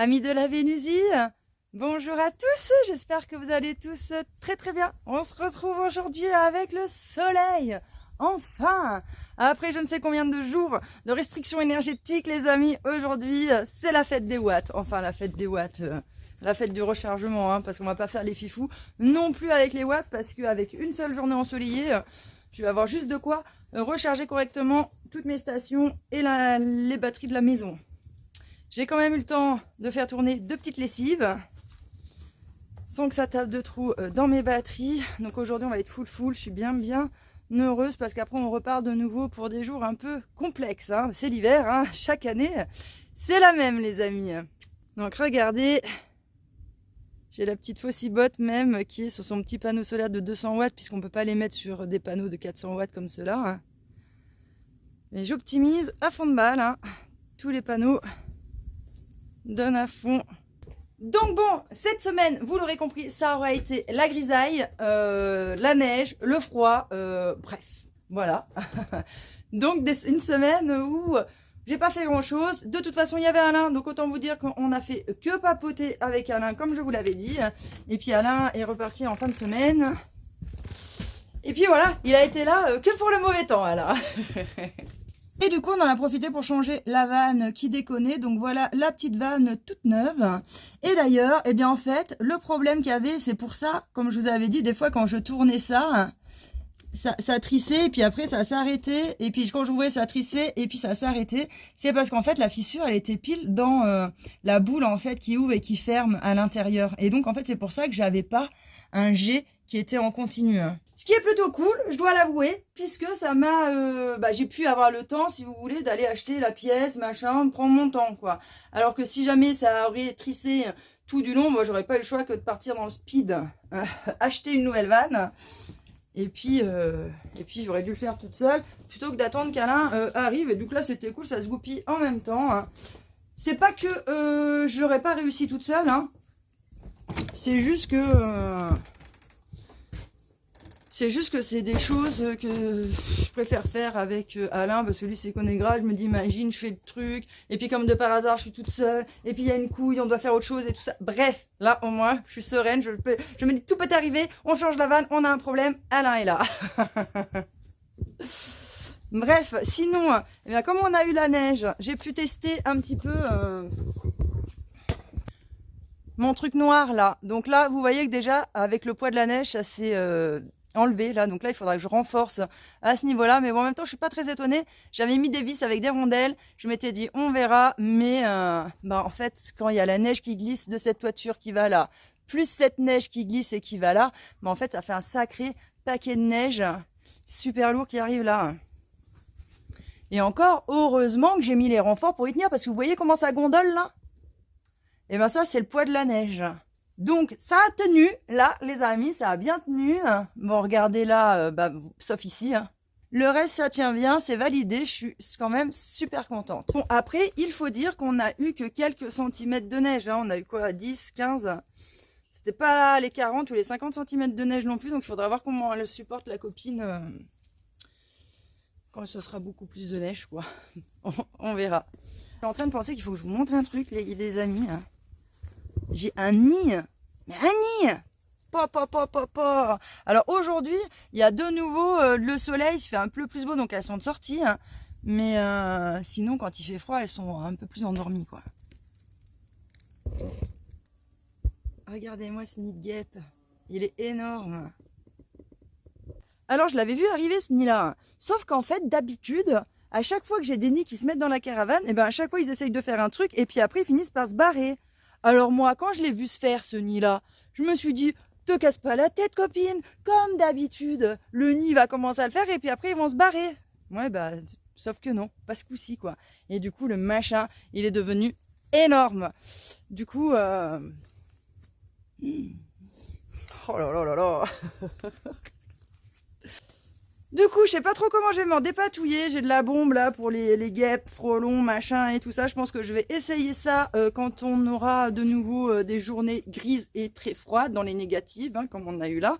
Amis de la Vénusie, bonjour à tous, j'espère que vous allez tous très très bien. On se retrouve aujourd'hui avec le soleil, enfin. Après je ne sais combien de jours de restrictions énergétiques les amis, aujourd'hui c'est la fête des watts. Enfin la fête des watts, la fête du rechargement, hein, parce qu'on va pas faire les fifous non plus avec les watts, parce qu'avec une seule journée ensoleillée, je vais avoir juste de quoi recharger correctement toutes mes stations et les batteries de la maison. J'ai quand même eu le temps de faire tourner 2 petites lessives sans que ça tape de trous dans mes batteries. Donc aujourd'hui on va être full. Je suis bien heureuse parce qu'après on repart de nouveau pour des jours un peu complexes, hein. C'est l'hiver, hein. Chaque année c'est la même les amis. Donc regardez, j'ai la petite Faucibot même qui est sur son petit panneau solaire de 200 watts puisqu'on ne peut pas les mettre sur des panneaux de 400 watts comme cela, hein. Mais j'optimise à fond de balle, hein. Tous les panneaux donne à fond. Donc bon, cette semaine, vous l'aurez compris, ça aura été la grisaille, la neige, le froid, bref, voilà. Donc une semaine où j'ai pas fait grand chose. De toute façon, il y avait Alain, donc autant vous dire qu'on a fait que papoter avec Alain, comme je vous l'avais dit. Et puis Alain est reparti en fin de semaine. Et puis voilà, il a été là que pour le mauvais temps, Alain. Et du coup, on en a profité pour changer la vanne qui déconnait. Donc voilà, la petite vanne toute neuve. Et d'ailleurs, eh bien en fait, le problème qu'il y avait, c'est pour ça, comme je vous avais dit, des fois quand je tournais ça trissait et puis après ça s'arrêtait. Et puis quand j'ouvrais, ça trissait et puis ça s'arrêtait. C'est parce qu'en fait, la fissure, elle était pile dans la boule en fait qui ouvre et qui ferme à l'intérieur. Et donc en fait, c'est pour ça que j'avais pas un G qui était en continu. Ce qui est plutôt cool, je dois l'avouer, puisque ça m'a, j'ai pu avoir le temps, si vous voulez, d'aller acheter la pièce, machin, prendre mon temps, quoi. Alors que si jamais ça aurait trissé tout du long, moi, j'aurais pas eu le choix que de partir dans le speed, acheter une nouvelle vanne, et puis j'aurais dû le faire toute seule, plutôt que d'attendre qu'Alain arrive. Et donc là, c'était cool, ça se goupille en même temps, hein. C'est pas que j'aurais pas réussi toute seule, hein. C'est juste que c'est des choses que je préfère faire avec Alain, parce que lui c'est connaît-grave, je me dis imagine, je fais le truc, et puis comme de par hasard je suis toute seule, et puis il y a une couille, on doit faire autre chose et tout ça. Bref, là au moins je suis sereine, je me dis tout peut arriver, on change la vanne, on a un problème, Alain est là. Bref, sinon, eh bien, comme on a eu la neige, j'ai pu tester un petit peu mon truc noir là. Donc là, vous voyez que déjà, avec le poids de la neige, ça s'est enlevé là. Donc là, il faudra que je renforce à ce niveau-là. Mais bon, en même temps, je suis pas très étonnée. J'avais mis des vis avec des rondelles. Je m'étais dit, on verra. Mais en fait, quand il y a la neige qui glisse de cette toiture qui va là, plus cette neige qui glisse et qui va là, en fait, ça fait un sacré paquet de neige super lourd qui arrive là. Et encore, heureusement que j'ai mis les renforts pour y tenir, parce que vous voyez comment ça gondole là? Et bien ça, c'est le poids de la neige. Donc, ça a tenu, là, les amis, ça a bien tenu. Bon, regardez là, sauf ici, hein. Le reste, ça tient bien, c'est validé, je suis quand même super contente. Bon, après, il faut dire qu'on a eu que quelques centimètres de neige, hein. On a eu quoi, 10, 15? C'était pas les 40 ou les 50 centimètres de neige non plus, donc il faudra voir comment elle supporte la copine quand ce sera beaucoup plus de neige, quoi. On verra. Je suis en train de penser qu'il faut que je vous montre un truc, les amis, hein. J'ai un nid, mais un nid. Alors aujourd'hui, il y a de nouveau le soleil, il fait un peu plus beau, donc elles sont de sortie, hein. Mais sinon, quand il fait froid, elles sont un peu plus endormies, quoi. Regardez-moi ce nid de guêpe, il est énorme. Alors je l'avais vu arriver ce nid-là, sauf qu'en fait, d'habitude, à chaque fois que j'ai des nids qui se mettent dans la caravane, et ben à chaque fois ils essayent de faire un truc, et puis après ils finissent par se barrer. Alors moi, quand je l'ai vu se faire ce nid-là, je me suis dit, te casse pas la tête copine, comme d'habitude, le nid va commencer à le faire et puis après ils vont se barrer. Ouais sauf que non, pas ce coup-ci quoi. Et du coup le machin, il est devenu énorme. Du coup, oh là là là là. Du coup, je sais pas trop comment je vais m'en dépatouiller. J'ai de la bombe là pour les guêpes, frelons, machin et tout ça. Je pense que je vais essayer ça quand on aura de nouveau des journées grises et très froides dans les négatives, hein, comme on a eu là.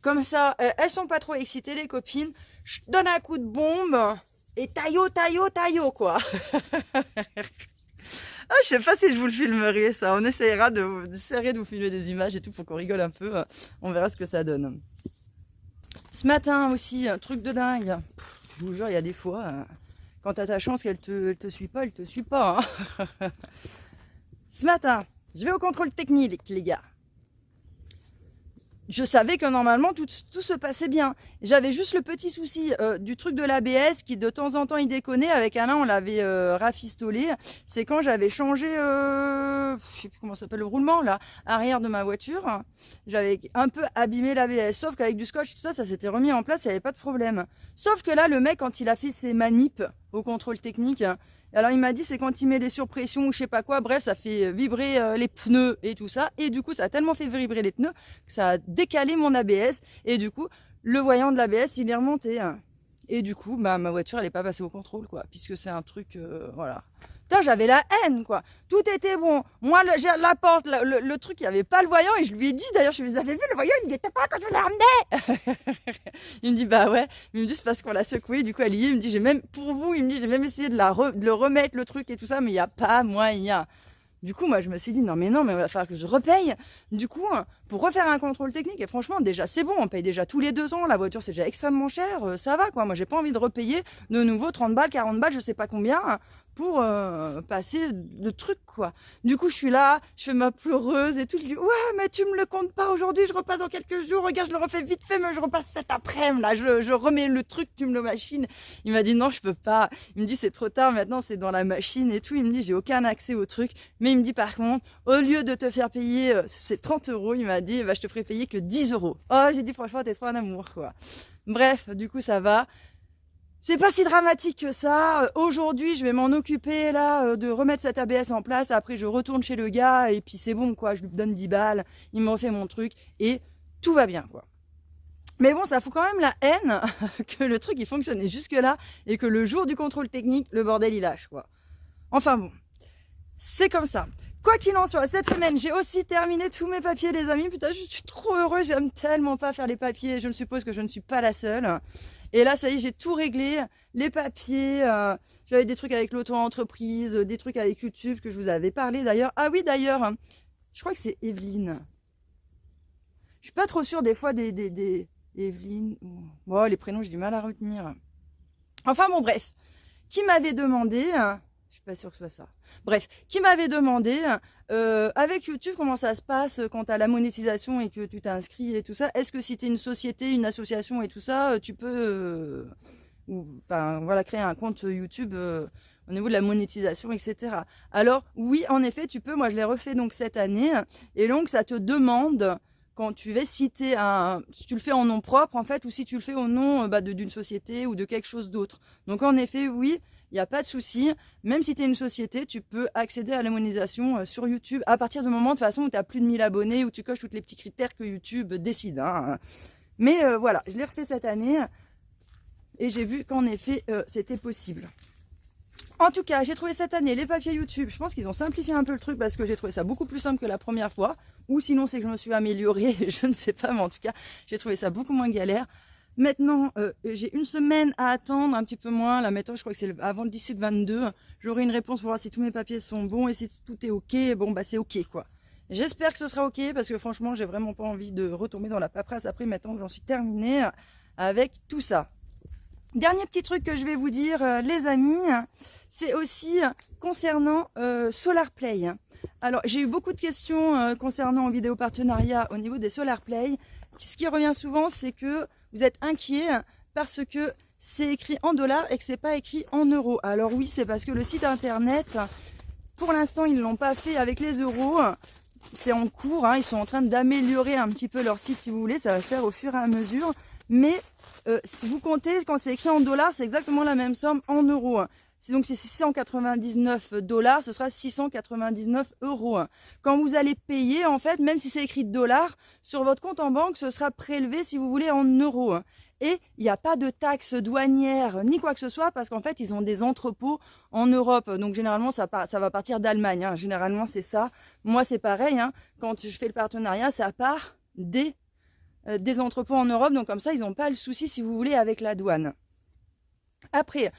Comme ça, elles sont pas trop excitées les copines. Je donne un coup de bombe et taillot, taillot, taillot quoi. Ah, je sais pas si je vous le filmerai, ça. On essaiera d'essayer de vous filmer des images et tout pour qu'on rigole un peu. On verra ce que ça donne. Ce matin aussi, un truc de dingue. Je vous jure, il y a des fois, quand t'as ta chance qu'elle te suit pas, elle te suit pas. Hein. Ce matin, je vais au contrôle technique, les gars. Je savais que normalement tout se passait bien. J'avais juste le petit souci du truc de l'ABS qui de temps en temps il déconnait. Avec Alain on l'avait rafistolé. C'est quand j'avais changé, je sais plus comment ça s'appelle, le roulement là, arrière de ma voiture. J'avais un peu abîmé l'ABS. Sauf qu'avec du scotch tout ça, ça s'était remis en place, il n'y avait pas de problème. Sauf que là le mec quand il a fait ses manips au contrôle technique, alors il m'a dit c'est quand il met les surpressions ou je sais pas quoi, bref ça fait vibrer les pneus et tout ça, et du coup ça a tellement fait vibrer les pneus que ça a décalé mon ABS, et du coup le voyant de l'ABS il est remonté, et du coup bah, ma voiture elle est pas passée au contrôle quoi, puisque c'est un truc, voilà. Putain, j'avais la haine quoi, tout était bon, moi la porte, le truc il n'y avait pas le voyant, et je lui ai dit d'ailleurs, je lui avais vu le voyant, il n'y était pas quand je l'ai ramené. Il me dit bah ouais, il me dit c'est parce qu'on l'a secoué, du coup elle y est, il me dit j'ai même, pour vous, il me dit j'ai même essayé de le remettre le truc et tout ça, mais il n'y a pas moyen. Du coup, moi, je me suis dit, non, mais il va falloir que je repaye. Du coup, pour refaire un contrôle technique, et franchement, déjà, c'est bon, on paye déjà tous les 2 ans, la voiture, c'est déjà extrêmement cher, ça va, quoi. Moi, j'ai pas envie de repayer de nouveau 30 balles, 40 balles, je sais pas combien, pour passer le truc, quoi. Du coup, je suis là, je fais ma pleureuse et tout, je dis, ouais, mais tu me le comptes pas aujourd'hui, je repasse dans quelques jours, regarde, je le refais vite fait, mais je repasse cet après-midi, là, je remets le truc, tu me le machines. Il m'a dit, non, je peux pas. Il me dit, c'est trop tard, maintenant, c'est dans la machine et tout. Il me dit, j'ai aucun accès au truc. Mais il me dit, par contre, au lieu de te faire payer, c'est 30 €, il m'a dit, bah, je te ferai payer que 10 €. Oh, j'ai dit, franchement, t'es trop un amour, quoi. Bref, du coup, ça va. C'est pas si dramatique que ça. Aujourd'hui, je vais m'en occuper là, de remettre cet ABS en place. Après, je retourne chez le gars et puis c'est bon, quoi. Je lui donne 10 balles, il me refait mon truc et tout va bien, quoi. Mais bon, ça fout quand même la haine que le truc il fonctionnait jusque-là et que le jour du contrôle technique, le bordel il lâche, quoi. Enfin bon, c'est comme ça. Quoi qu'il en soit, cette semaine, j'ai aussi terminé tous mes papiers, les amis. Putain, je suis trop heureuse, j'aime tellement pas faire les papiers. Je me suppose que je ne suis pas la seule. Et là, ça y est, j'ai tout réglé. Les papiers, j'avais des trucs avec l'auto-entreprise, des trucs avec YouTube que je vous avais parlé d'ailleurs. Ah oui, d'ailleurs, je crois que c'est Evelyne. Je suis pas trop sûre des fois des Evelyne. Bon, les prénoms, j'ai du mal à retenir. Enfin bon, bref. Qui m'avait demandé... Je suis pas sûre que ce soit ça. Bref, qui m'avait demandé avec YouTube comment ça se passe quand tu as la monétisation et que tu t'inscris et tout ça. Est-ce que si tu es une société, une association et tout ça, tu peux enfin voilà, créer un compte YouTube au niveau de la monétisation, etc. Alors oui, en effet, tu peux. Moi, je l'ai refait donc cette année et donc ça te demande quand tu vas citer si tu le fais en nom propre en fait, ou si tu le fais au nom d'une société ou de quelque chose d'autre. Donc en effet, oui. Il n'y a pas de souci, même si tu es une société, tu peux accéder à la monétisation sur YouTube à partir du moment de toute façon où tu as plus de 1000 abonnés, où tu coches tous les petits critères que YouTube décide. Hein. Mais voilà, je l'ai refait cette année et j'ai vu qu'en effet c'était possible. En tout cas, j'ai trouvé cette année les papiers YouTube, je pense qu'ils ont simplifié un peu le truc parce que j'ai trouvé ça beaucoup plus simple que la première fois. Ou sinon c'est que je me suis améliorée, je ne sais pas, mais en tout cas j'ai trouvé ça beaucoup moins galère. Maintenant, j'ai une semaine à attendre, un petit peu moins. Là, maintenant, je crois que c'est avant le 17-22. J'aurai une réponse pour voir si tous mes papiers sont bons et si tout est OK. Bon, bah, c'est OK, quoi. J'espère que ce sera OK parce que franchement, j'ai vraiment pas envie de retomber dans la paperasse après maintenant que j'en suis terminée avec tout ça. Dernier petit truc que je vais vous dire, les amis, c'est aussi concernant SolarPlay. Alors, j'ai eu beaucoup de questions concernant en vidéo partenariat au niveau des SolarPlay. Ce qui revient souvent, c'est que vous êtes inquiet parce que c'est écrit en dollars et que c'est pas écrit en euros. Alors oui, c'est parce que le site internet, pour l'instant, ils ne l'ont pas fait avec les euros. C'est en cours, hein, ils sont en train d'améliorer un petit peu leur site si vous voulez, ça va se faire au fur et à mesure. Mais si vous comptez, quand c'est écrit en dollars, c'est exactement la même somme en euros. Donc c'est 699 $, ce sera 699 €. Quand vous allez payer, en fait, même si c'est écrit dollars, sur votre compte en banque, ce sera prélevé, si vous voulez, en euros. Et il n'y a pas de taxe douanière ni quoi que ce soit parce qu'en fait, ils ont des entrepôts en Europe. Donc généralement, ça va partir d'Allemagne. Hein. Généralement, c'est ça. Moi, c'est pareil. Hein. Quand je fais le partenariat, ça part des entrepôts en Europe. Donc comme ça, ils n'ont pas le souci, si vous voulez, avec la douane. Après...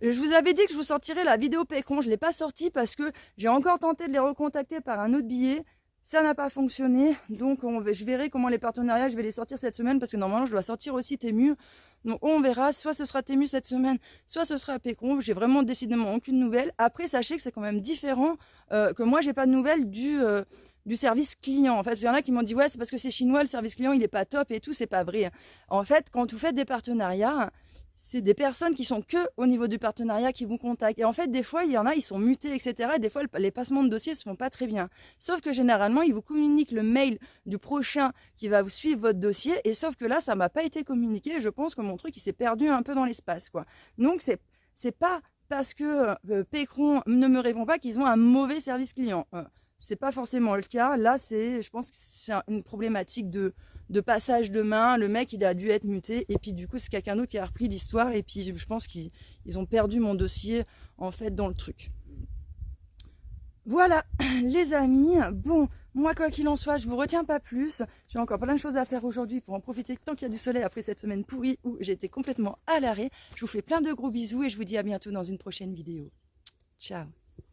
Je vous avais dit que je vous sortirais la vidéo Pécron, je ne l'ai pas sortie parce que j'ai encore tenté de les recontacter par un autre billet. Ça n'a pas fonctionné, donc je verrai comment les partenariats, je vais les sortir cette semaine parce que normalement je dois sortir aussi Temu. Donc on verra, soit ce sera Temu cette semaine, soit ce sera Pécron. J'ai vraiment décidément aucune nouvelle. Après, sachez que c'est quand même différent, que moi j'ai pas de nouvelles du service client. En fait, il y en a qui m'ont dit ouais, c'est parce que c'est chinois, le service client il est pas top et tout, c'est pas vrai. En fait, quand vous faites des partenariats, c'est des personnes qui sont que au niveau du partenariat qui vous contactent. Et en fait, des fois, il y en a, ils sont mutés, etc. Et des fois, les passements de dossiers se font pas très bien. Sauf que généralement, ils vous communiquent le mail du prochain qui va vous suivre votre dossier. Et sauf que là, ça m'a pas été communiqué. Je pense que mon truc, il s'est perdu un peu dans l'espace, quoi. Donc, c'est pas parce que Pécron ne me répond pas qu'ils ont un mauvais service client. C'est pas forcément le cas. Là, je pense que c'est une problématique de passage de main. Le mec, il a dû être muté. Et puis, du coup, c'est quelqu'un d'autre qui a repris l'histoire. Et puis, je pense qu'ils ont perdu mon dossier, en fait, dans le truc. Voilà, les amis. Bon, moi, quoi qu'il en soit, je vous retiens pas plus. J'ai encore plein de choses à faire aujourd'hui pour en profiter tant qu'il y a du soleil après cette semaine pourrie où j'étais complètement à l'arrêt. Je vous fais plein de gros bisous et je vous dis à bientôt dans une prochaine vidéo. Ciao.